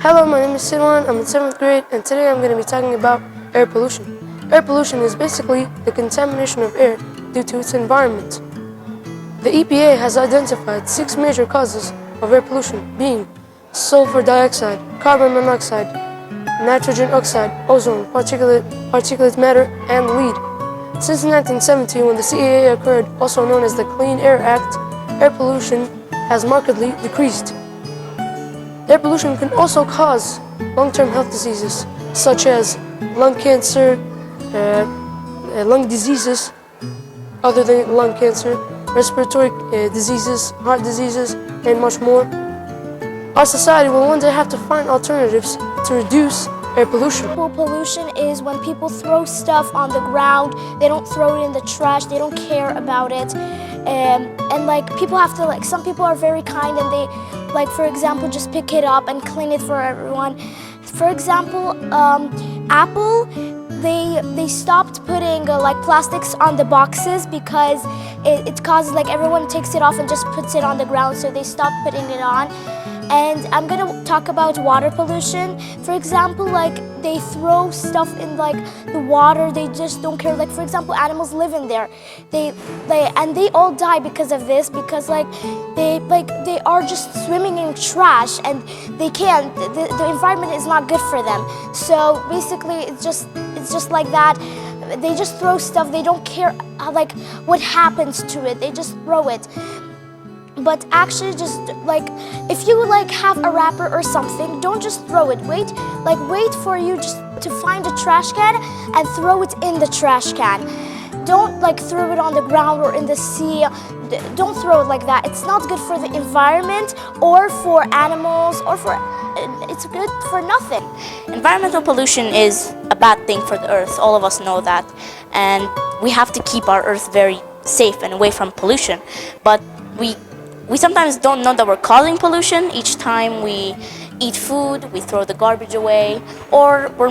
Hello, my name is Soran. I'm in 7th grade, and today I'm going to be talking about air pollution. Air pollution is basically the contamination of air due to its environment. The EPA has identified 6 major causes of air pollution, being sulfur dioxide, carbon monoxide, nitrogen oxide, ozone, particulate matter, and lead. Since 1970, when the CAA occurred, also known as the Clean Air Act, air pollution has markedly decreased. Air pollution can also cause long-term health diseases such as lung cancer, lung diseases other than lung cancer, respiratory diseases, heart diseases, and much more. Our society will one day have to find alternatives to reduce air pollution. Pollution is when people throw stuff on the ground, they don't throw it in the trash, they don't care about it. And like people have to, like, some people are very kind and they, like, for example, just pick it up and clean it for everyone. For example, Apple, they stopped putting like plastics on the boxes because it causes, like, everyone takes it off and just puts it on the ground, so they stopped putting it on. And I'm gonna talk about water pollution. For example, like, they throw stuff in, like, the water, they just don't care. Like, for example, animals live in there. They all die because of this, because they are just swimming in trash and they can't, the environment is not good for them. So basically it's just like that. They just throw stuff, they don't care like what happens to it, they just throw it. But actually, just like, if you like have a wrapper or something, don't just throw it. Wait for you just to find a trash can and throw it in the trash can. Don't like throw it on the ground or in the sea. Don't throw it like that. It's not good for the environment or for animals or for, it's good for nothing. Environmental pollution is a bad thing for the earth. All of us know that. And we have to keep our earth very safe and away from pollution. But we sometimes don't know that we're causing pollution. Each time we eat food, we throw the garbage away, or we're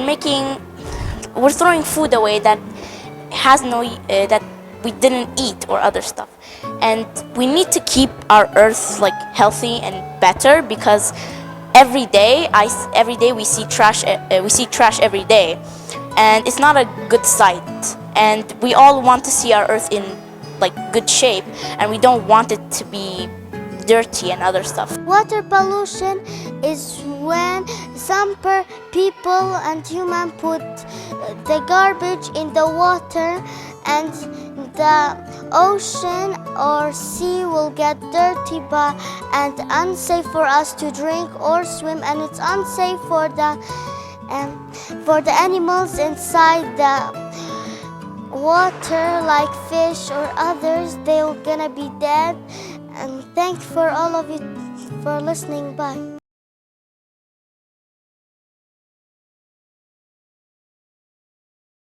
throwing food away that has that we didn't eat or other stuff. And we need to keep our earth like healthy and better, because every day we see trash every day, and it's not a good sight. And we all want to see our earth in like good shape, and we don't want it to be dirty and other stuff. Water pollution is when some people and humans put the garbage in the water, and the ocean or sea will get dirty and unsafe for us to drink or swim, and it's unsafe for the animals inside the water, like fish or others. They're gonna be dead. And thanks for all of you for listening. Bye.